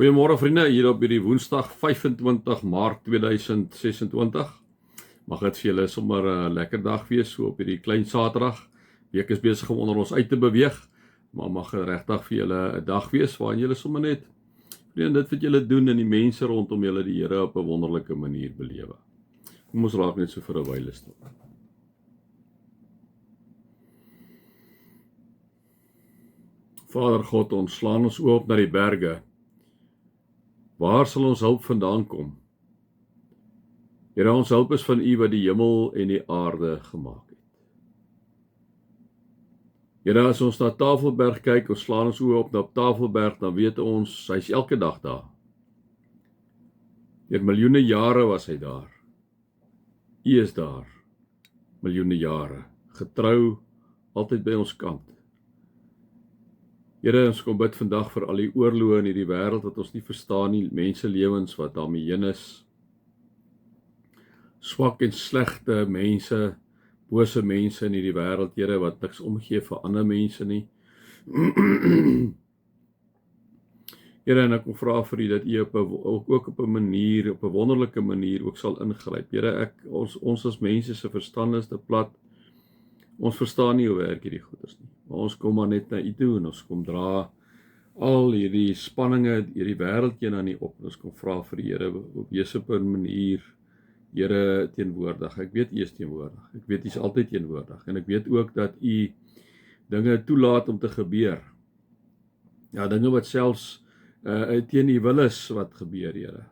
Goeiemôre vriende, hier op hierdie Woensdag 25 Maart 2026. Mag dit vir julle sommer 'n lekker dag wees, so op hierdie klein Saterdag. Week is besig om onder ons uit te beweeg, maar mag dit regtig vir julle 'n dag wees waarin julle sommer net dit wat julle doen en die mense rondom julle die Here op 'n wonderlike manier belewe. Kom ons raak net so vir 'n wyle stil. Vader God, ons slaan ons oë op na die berge. Waar sal ons hulp vandaan kom? Here, ons hulp is van U wat die hemel en die aarde gemaak het. Here, as ons na Tafelberg kyk, ons slaan ons oë op na Tafelberg, dan weet ons, hy is elke dag daar. Deur miljoene jare was hy daar. U is daar, miljoene jare, getrou, altyd by ons kant. Here, ons kom bid vandag vir al die oorloë in hierdie wêreld wat ons nie verstaan nie, menselewens wat daarmee heen is. Swak en slegte mense, bose mense in hierdie wêreld, Here, wat niks omgee vir ander mense nie. Here, en ek kom vra vir U dat U ook op 'n manier, op 'n wonderlike manier ook sal ingryp. Here, ons as mense se verstand is te plat. Ons verstaan nie hoe werk hierdie goeders nie. Maar ons kom maar net na U toe en ons kom dra al hierdie spanninge, hierdie wêreldjie aan U op. Ons kom vra vir die Here op Jesup 'n manier, Here, teenwoordig. Ek weet U is teenwoordig. Ek weet U is altyd teenwoordig. En ek weet ook dat U dinge toelaat om te gebeur. Ja, dinge wat selfs teen U wil is wat gebeur, Here.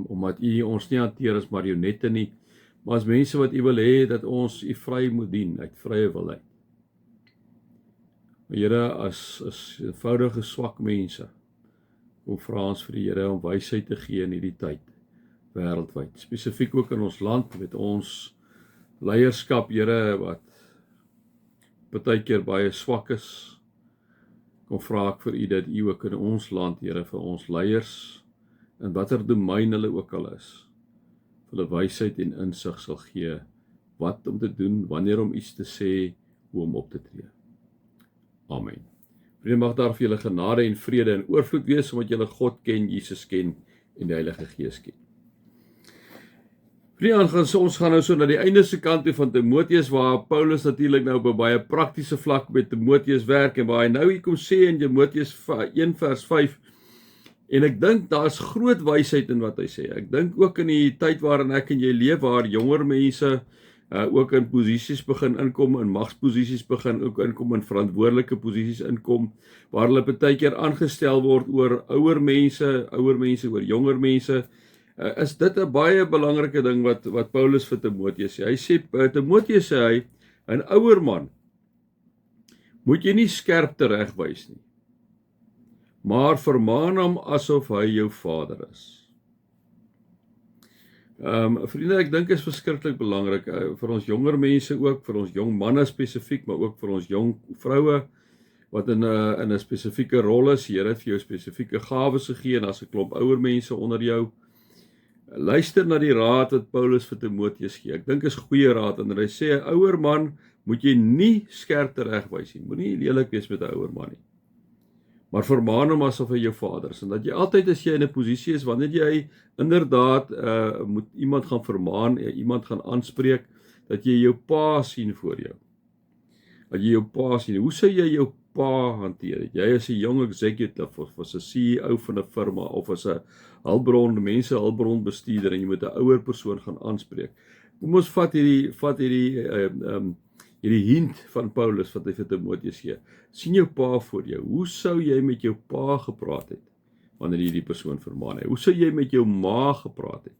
Omdat U ons nie hanteer as marionette nie, maar as mense wat U wil hê dat ons U vry moet dien, uit vrye wil uit. Maar Here, as eenvoudige swak mense, kom vra ons vir die Here om wysheid te gee in hierdie tyd, wêreldwyd, spesifiek ook in ons land, met ons leierskap, Here, wat partykeer baie swak is. Kom vra ek vir U dat U ook in ons land, Here, vir ons leiers, in watter domein hulle ook al is, vir hulle wysheid en insig sal gee, wat om te doen, wanneer om iets te sê, hoe om op te tree. Amen. Vriende, mag daar vir julle genade en vrede en oorvloed wees, omdat julle God ken, Jesus ken en die Heilige Gees ken. Vriende, ons gaan nou so na die einde se kant toe van Timoteus, waar Paulus natuurlik nou op 'n baie praktiese vlak met Timoteus werk, en waar hy nou hier kom sê in Timoteus 1 vers 5, en ek dink daar's groot wysheid in wat hy sê. Ek dink ook in die tyd waarin ek en jy leef, waar jonger mense ook in posisies begin inkom, in magsposisies begin ook inkom, in verantwoordelike posisies inkom, waar hulle partykeer aangestel word oor ouer mense oor jonger mense, is dit 'n baie belangrike ding wat Paulus vir Timoteus sê. Hy sê, Timoteus sê hy, 'n ouer man moet jy nie skerp teregwys nie, maar vermaan hom asof hy jou vader is. Vriende, ek dink is verskriklik belangrik vir ons jonger mense ook, vir ons jong manne spesifiek, maar ook vir ons jong vroue wat in 'n spesifieke rol is. Here het vir jou spesifieke gawes gegee en as 'n klomp ouer mense onder jou. Luister na die raad wat Paulus vir Timoteus gee. Ek dink is goeie raad, en hy sê 'n ouer man moet jy nie skerp teregwys nie. Moenie lelik wees met 'n ouer man nie, maar vermaan hom asof hy jou vader is, en dat jy altyd as jy in 'n posisie is, wanneer jy inderdaad moet iemand gaan vermaan, iemand gaan aanspreek, dat jy jou pa sien voor jou. Dat jy jou pa sien. Hoe sou jy jou pa hanteer? Jy is 'n jong executive, of as 'n CEO van 'n firma, of as 'n hulpbron bestuurder, en jy moet 'n ouer persoon gaan aanspreek. Kom ons vat hierdie hint van Paulus wat hy vir Timoteus gee. Sien jou pa voor jou. Hoe sou jy met jou pa gepraat het wanneer jy die persoon vermaan het? Hoe sou jy met jou ma gepraat het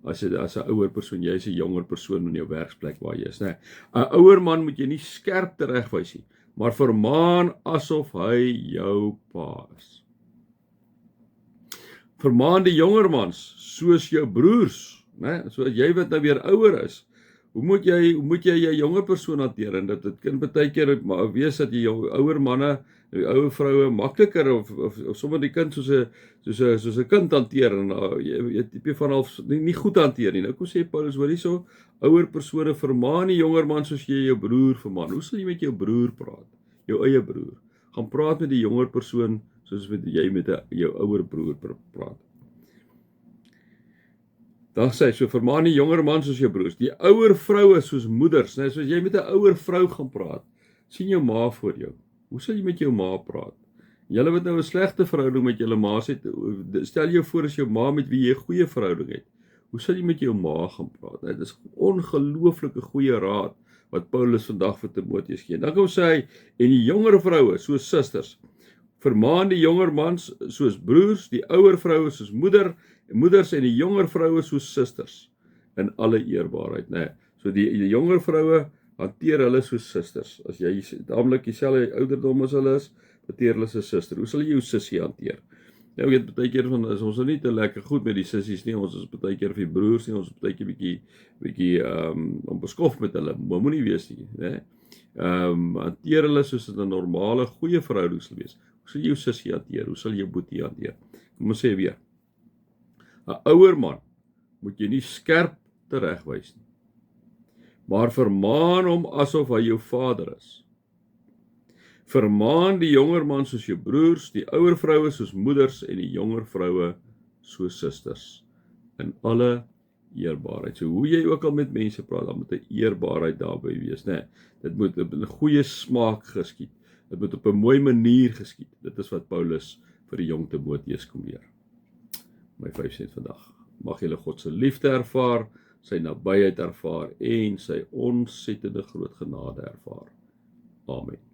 as 'n ouer persoon, jy is 'n jonger persoon in jou werksplek waar jy is, né? 'n Ouer man moet jy nie skerp teregwys nie, maar vermaan asof hy jou pa is. Vermaan die jonger mans soos jou broers, né? So as jy wat nou weer ouer is, Hoe moet jy jou jonger persoon hanteer? En dit kan baie keer wees dat jy jou ouer manne, jou ouer vroue makliker of sommer die kind soos 'n kind hanteer, en jy tipe van half nie goed hanteer nie. Nou kom sê Paulus, hoor hierso, ouer persone vermaan die jonger man soos jy jou broer vermaan. Hoe sal jy met jou broer praat? Jou eie broer. Gaan praat met die jonger persoon soos wat jy met jou ouer broer praat. Dan sê hy, so vermaan die jonger man soos jou broers, die ouer vroue soos moeders, nee, soos jy met 'n ouer vrou gaan praat, sien jou ma voor jou. Hoe sal jy met jou ma praat? Julle wat nou 'n slegte verhouding met julle ma het, stel jou voor as jou ma met wie jy 'n goeie verhouding het. Hoe sal jy met jou ma gaan praat? Dit is ongelooflike goeie raad wat Paulus vandag vir Timoteus gee. Dan kom sê hy, en die jonger vroue soos susters, vermaan die jonger mans soos broers, die ouer vroue soos moeders en die jonger vroue soos susters in alle eerbaarheid, né? So die jonger vroue hanteer hulle soos susters. As jy naamlik dieselfde ouderdom as hulle is, hanteer hulle as 'n suster. Hoe sal jy jou sussie hanteer? Nou ek het baie keer van is ons nie te lekker goed met die sissies nie. Ons is baie keer vir broers nie. Ons is baie keer bietjie onbeskof met hulle. Moenie wees nie, né? Hanteer hulle soos 'n normale goeie verhouding sal wees. Hoe sal jy jou sussie hanteer? Hoe sal jy jou boetie hanteer? Kom ons sê weer. 'n Ouer man moet jy nie skerp teregwys nie, maar vermaan hom asof hy jou vader is. Vermaan die jonger man soos jou broers, die ouer vroue soos moeders en die jonger vroue soos susters in alle eerbaarheid. So hoe jy ook al met mense praat, dan moet 'n eerbaarheid daarby wees, né? Dit moet op 'n goeie smaak geskied. Dit moet op 'n mooi manier geskied. Dit is wat Paulus vir die jong Timoteus kom leer. My 5 sent vandag. Mag julle God se liefde ervaar, sy nabyheid ervaar en sy ontsettende groot genade ervaar. Amen.